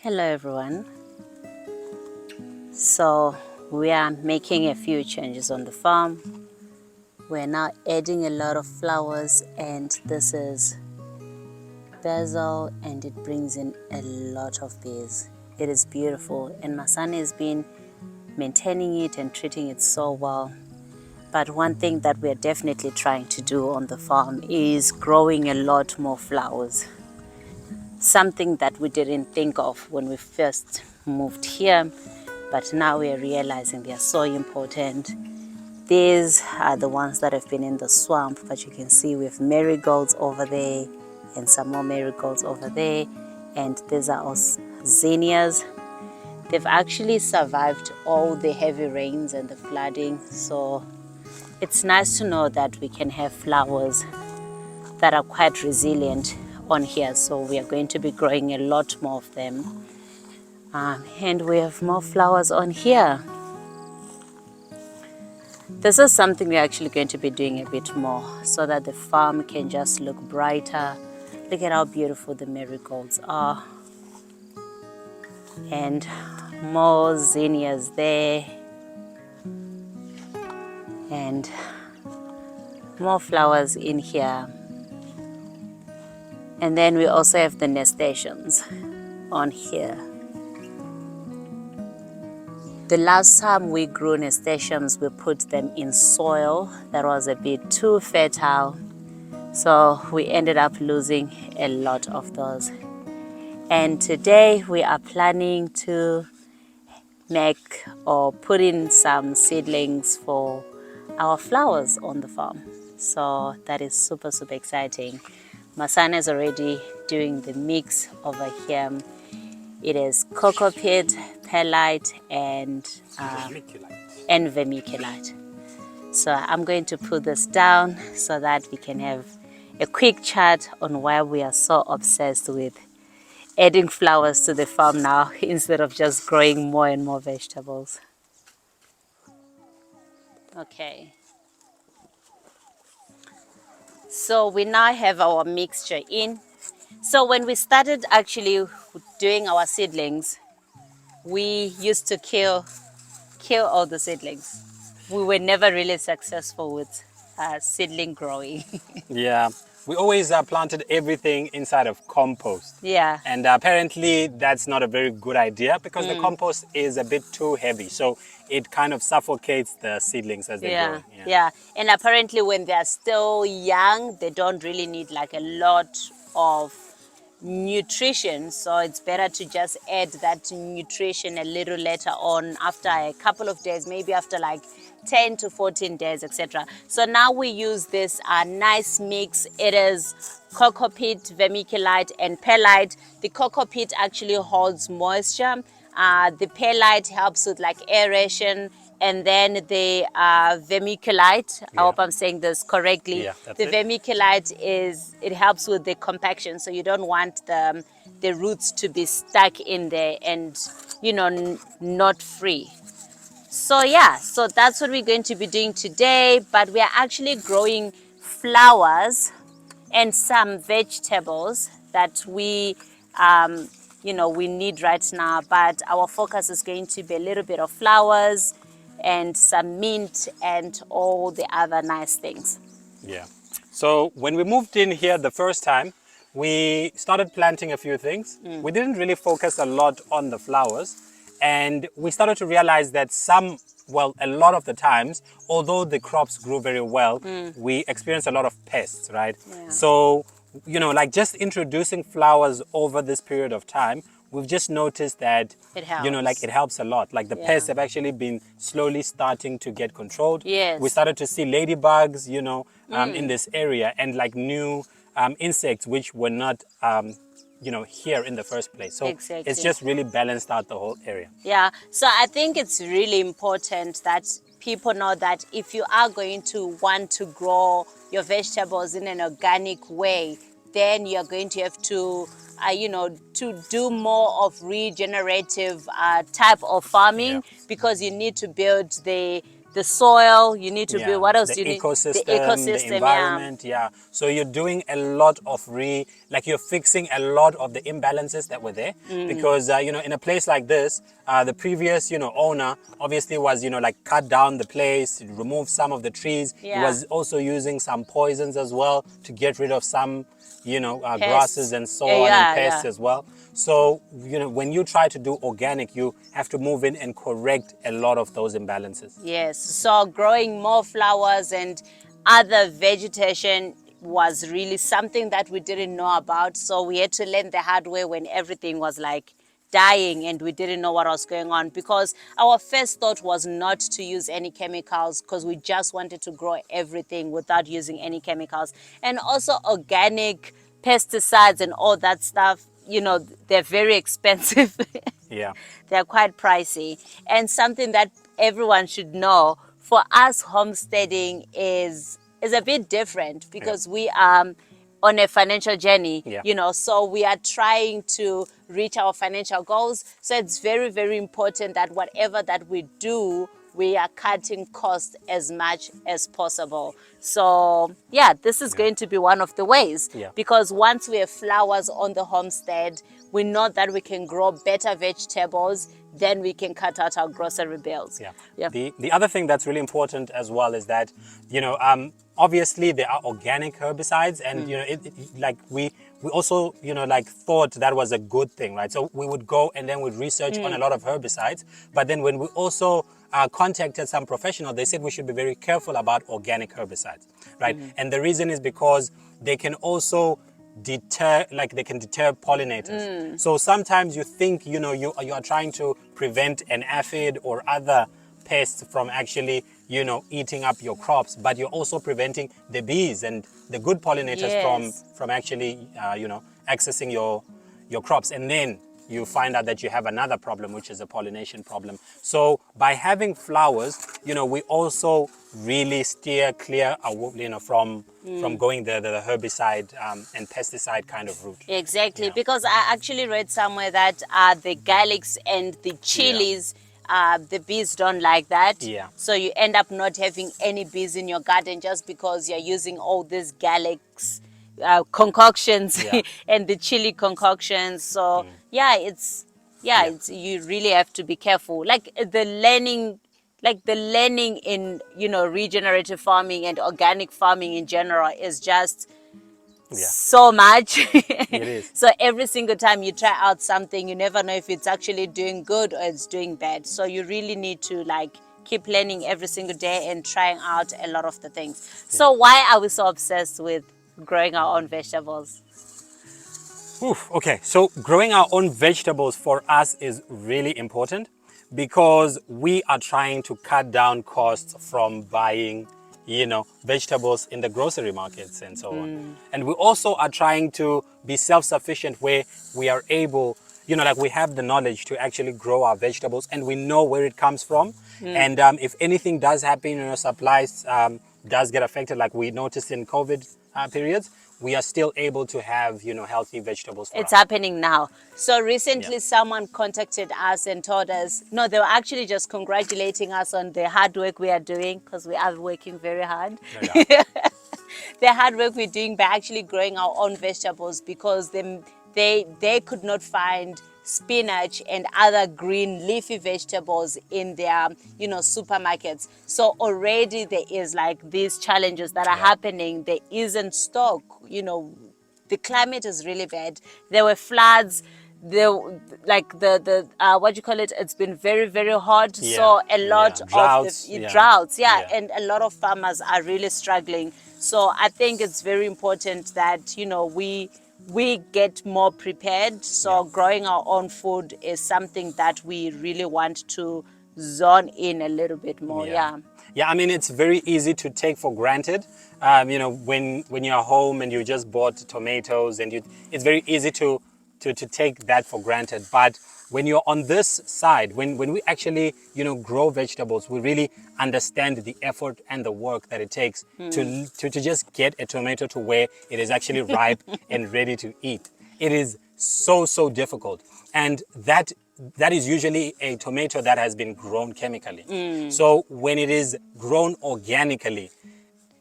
Hello everyone. So we are making a few changes on the farm. We're now adding a lot of flowers, and this is basil, and it brings in a lot of bees. It is beautiful, and my son has been maintaining it and treating it so well. But one thing that we're definitely trying to do on the farm is growing a lot more flowers. Something that we didn't think of when we first moved here, but now we are realizing they are so important. These are the ones that have been in the swamp, but you can see we have marigolds over there and some more marigolds over there, and these are also zinnias. They've actually survived all the heavy rains and the flooding, so it's nice to know that we can have flowers that are quite resilient on here. So we are going to be growing a lot more of them, and we have more flowers on here. This is something we're actually going to be doing a bit more so that the farm can just look brighter. Look at how beautiful the marigolds are, and more zinnias there, and more flowers in here. And then we also have the nasturtiums on here. The last time we grew nasturtiums, we put them in soil that was a bit too fertile, so we ended up losing a lot of those. And today we are planning to make or put in some seedlings for our flowers on the farm. So that is super exciting. My son is already doing the mix over here. It is cocoa peat, perlite, and vermiculite. So I'm going to put this down so that we can have a quick chat on why we are so obsessed with adding flowers to the farm now instead of just growing more and more vegetables. Okay. So we now have our mixture in. So when we started actually doing our seedlings, we used to kill all the seedlings. We were never really successful with seedling growing. Yeah, we always planted everything inside of compost. Yeah. And apparently that's not a very good idea because the compost is a bit too heavy. So it kind of suffocates the seedlings as they grow. Yeah. And apparently when they are still young, they don't really need like a lot of nutrition, so it's better to just add that nutrition a little later on, after a couple of days, maybe after like 10 to 14 days, etc. So now we use this nice mix. It is cocoa peat, vermiculite, and perlite. The cocoa peat actually holds moisture. The perlite helps with like aeration, and then the vermiculite, I hope I'm saying this correctly. Yeah, that's the it. vermiculite it helps with the compaction, so you don't want the roots to be stuck in there and not free. So yeah, so that's what we're going to be doing today, but we are actually growing flowers and some vegetables that we we need right now, but our focus is going to be a little bit of flowers and some mint and all the other nice things. Yeah. So when we moved in here the first time, we started planting a few things. We didn't really focus a lot on the flowers, and we started to realize that a lot of the times, although the crops grew very well, we experienced a lot of pests, right? Yeah. So, like just introducing flowers over this period of time, we've just noticed that It helps. it helps a lot. Like the pests have actually been slowly starting to get controlled. Yes. We started to see ladybugs, in this area, and like new insects which were not here in the first place. So Exactly. it's just really balanced out the whole area. Yeah, so I think it's really important that people know that if you are going to want to grow your vegetables in an organic way, then you're going to have to to do more of regenerative type of farming, because you need to build the the soil, you need to Yeah, build, what else the do you need? ecosystem, The ecosystem, the environment, yeah. So you're doing a lot of you're fixing a lot of the imbalances that were there, because you know, in a place like this, the previous, you know, owner obviously was, you know, like cut down the place, remove some of the trees. He Yeah. was also using some poisons as well to get rid of some, you know, grasses Pests. and so Yeah, on, and yeah, pests yeah. as well. So, you know, when you try to do organic, you have to move in and correct a lot of those imbalances. Yes, so growing more flowers and other vegetation was really something that we didn't know about. So we had to learn the hard way when everything was like dying and we didn't know what was going on, because our first thought was not to use any chemicals, because we just wanted to grow everything without using any chemicals. And also organic pesticides and all that stuff, you know, they're very expensive. Yeah. They're quite pricey. And something that everyone should know, for us, homesteading is a bit different, because we are on a financial journey, Yeah. you know, so we are trying to reach our financial goals. So it's very, very important that whatever that we do, we are cutting costs as much as possible. So yeah, this is going to be one of the ways, Yeah. because once we have flowers on the homestead, we know that we can grow better vegetables, then we can cut out our grocery bills. Yeah. Yeah. The other thing that's really important as well is that, you know, obviously there are organic herbicides, and you know, like we also, you know, like thought that was a good thing, right? So we would go and then we'd research on a lot of herbicides, but then when we also contacted some professional, they said we should be very careful about organic herbicides, right? And the reason is because they can also deter pollinators. So sometimes you think, you know, you are trying to prevent an aphid or other pests from actually, you know, eating up your crops, but you're also preventing the bees and the good pollinators Yes. from actually you know, accessing your crops. And then you find out that you have another problem, which is a pollination problem. So by having flowers, you know, we also really steer clear, you know, from going the herbicide and pesticide kind of route. Exactly, Yeah. because I actually read somewhere that the garlics and the chilies, the bees don't like that. Yeah. So you end up not having any bees in your garden just because you're using all these garlics concoctions Yeah. and the chili concoctions. So Yeah. it's, you really have to be careful. Like the learning in, you know, regenerative farming and organic farming in general is just Yeah. so much. It is. So every single time you try out something, you never know if it's actually doing good or it's doing bad. So you really need to like keep learning every single day and trying out a lot of the things. So why are we so obsessed with growing our own vegetables? Oof, okay, so growing our own vegetables for us is really important because we are trying to cut down costs from buying, you know, vegetables in the grocery markets and so on. And we also are trying to be self-sufficient, where we are able, you know, like we have the knowledge to actually grow our vegetables and we know where it comes from. And if anything does happen, you know, supplies does get affected, like we noticed in COVID periods, we are still able to have, you know, healthy vegetables for It's us. happening now. So recently Yeah. someone contacted us and told us, no, they were actually just congratulating us on the hard work we are doing, because we are working very hard. Yeah. The hard work we're doing by actually growing our own vegetables, because they could not find spinach and other green leafy vegetables in their, you know, supermarkets. So already there is like these challenges that are Yeah. happening. There isn't stock, you know, the climate is really bad. There were floods. The what you call it, it's been very, very hot. Yeah. So a lot Yeah. of Droughts. the Yeah. droughts, Yeah. and a lot of farmers are really struggling. So I think it's very important that, you know, we get more prepared. So Yeah. growing our own food is something that we really want to zone in a little bit more. Yeah. Yeah, I mean, it's very easy to take for granted. You know, when you're home and you just bought tomatoes, and it's very easy to take that for granted. But when you're on this side, when we actually, you know, grow vegetables, we really understand the effort and the work that it takes to just get a tomato to where it is actually ripe and ready to eat. It is so difficult, and that that is usually a tomato that has been grown chemically. So when it is grown organically,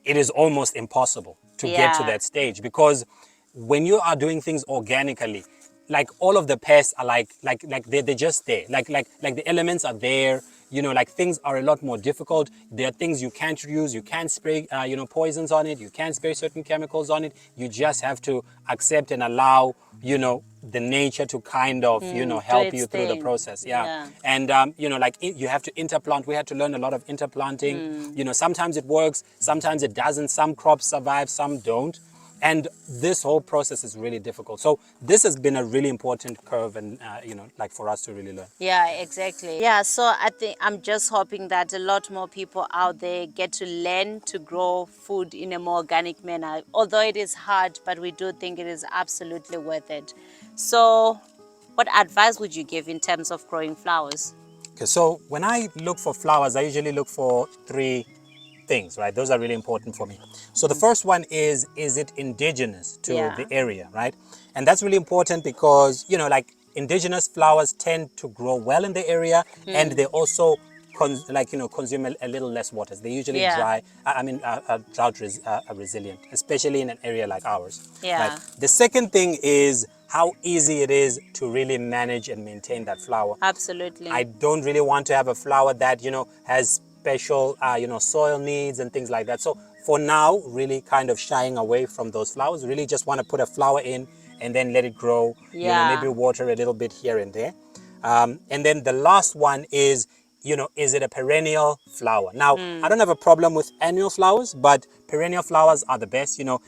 it is almost impossible to get to Yeah. that stage, because when you are doing things organically, like all of the pests are like they're just there, like the elements are there, you know, like things are a lot more difficult. There are things you can't use, you can't spray you know, poisons on it, you can't spray certain chemicals on it. You just have to accept and allow, you know, the nature to kind of, you know, do help its you through the thing. process. Yeah. And you know, like you have to interplant. We had to learn a lot of interplanting. You know, sometimes it works, sometimes it doesn't. Some crops survive, some don't. And this whole process is really difficult. So this has been a really important curve, and you know, like for us to really learn. Yeah, exactly. Yeah, so I think I'm just hoping that a lot more people out there get to learn to grow food in a more organic manner. Although it is hard, but we do think it is absolutely worth it. So, what advice would you give in terms of growing flowers? Okay, so when I look for flowers, I usually look for three things, right? Those are really important for me. So the first one is it indigenous to Yeah. the area, right? And that's really important because, you know, like indigenous flowers tend to grow well in the area, and they also consume a little less water. They usually Yeah. dry, drought resilient, especially in an area like ours, right? Yeah. The second thing is how easy it is to really manage and maintain that flower. Absolutely. I don't really want to have a flower that, you know, has special, you know, soil needs and things like that. So for now, really kind of shying away from those flowers. Really just want to put a flower in and then let it grow, you know, Yeah. maybe water a little bit here and there. And then the last one is, you know, is it a perennial flower? Now, I don't have a problem with annual flowers, but perennial flowers are the best. You know,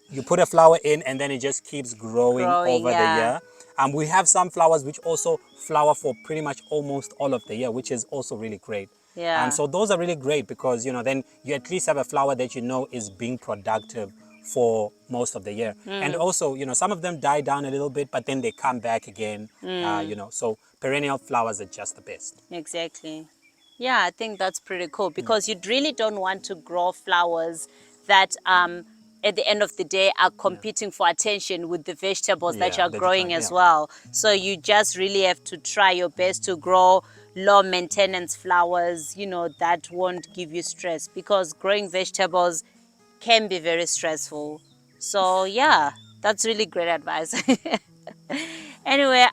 you put a flower in and then it just keeps growing Growing, over the yeah. year. We have some flowers which also flower for pretty much almost all of the year, which is also really great. Yeah. So those are really great because, you know, then you at least have a flower that you know is being productive for most of the year. And also, you know, some of them die down a little bit, but then they come back again, you know, so perennial flowers are just the best. Exactly. Yeah, I think that's pretty cool because you really don't want to grow flowers that at the end of the day are competing for attention with the vegetables that Yeah, you're that you're growing trying, as yeah. well. So you just really have to try your best to grow low maintenance flowers, you know, that won't give you stress because growing vegetables can be very stressful. So yeah, that's really great advice. Anyway,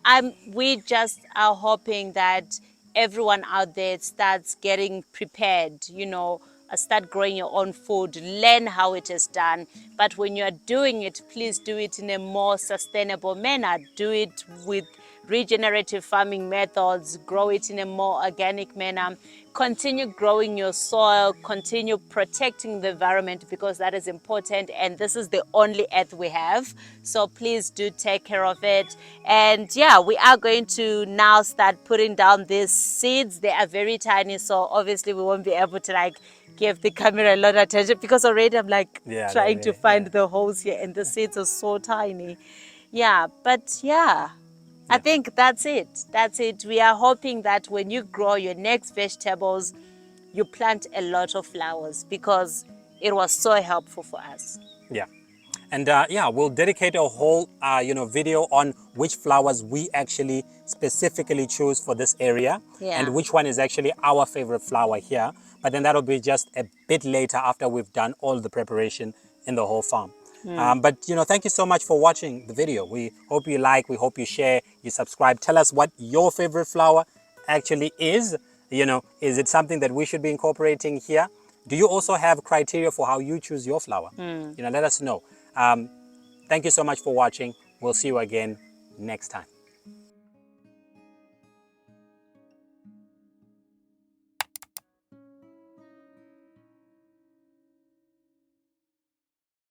we just are hoping that everyone out there starts getting prepared, you know, start growing your own food, learn how it is done. But when you are doing it, please do it in a more sustainable manner. Do it with regenerative farming methods, grow it in a more organic manner. Continue growing your soil, continue protecting the environment because that is important and this is the only earth we have. So please do take care of it. And yeah, we are going to now start putting down these seeds. They are very tiny, so obviously we won't be able to like give the camera a lot of attention because already I'm like Yeah, trying to really, find yeah. the holes here and the seeds are so tiny. Yeah, but yeah. I Yeah. think that's it. That's it. We are hoping that when you grow your next vegetables, you plant a lot of flowers because it was so helpful for us. Yeah. And yeah, we'll dedicate a whole, you know, video on which flowers we actually specifically choose for this area and Yeah. which one is actually our favorite flower here. But then that'll be just a bit later after we've done all the preparation in the whole farm. But, you know, thank you so much for watching the video. We hope you like, we hope you share, you subscribe. Tell us what your favorite flower actually is. You know, is it something that we should be incorporating here? Do you also have criteria for how you choose your flower? You know, let us know. Thank you so much for watching. We'll see you again next time.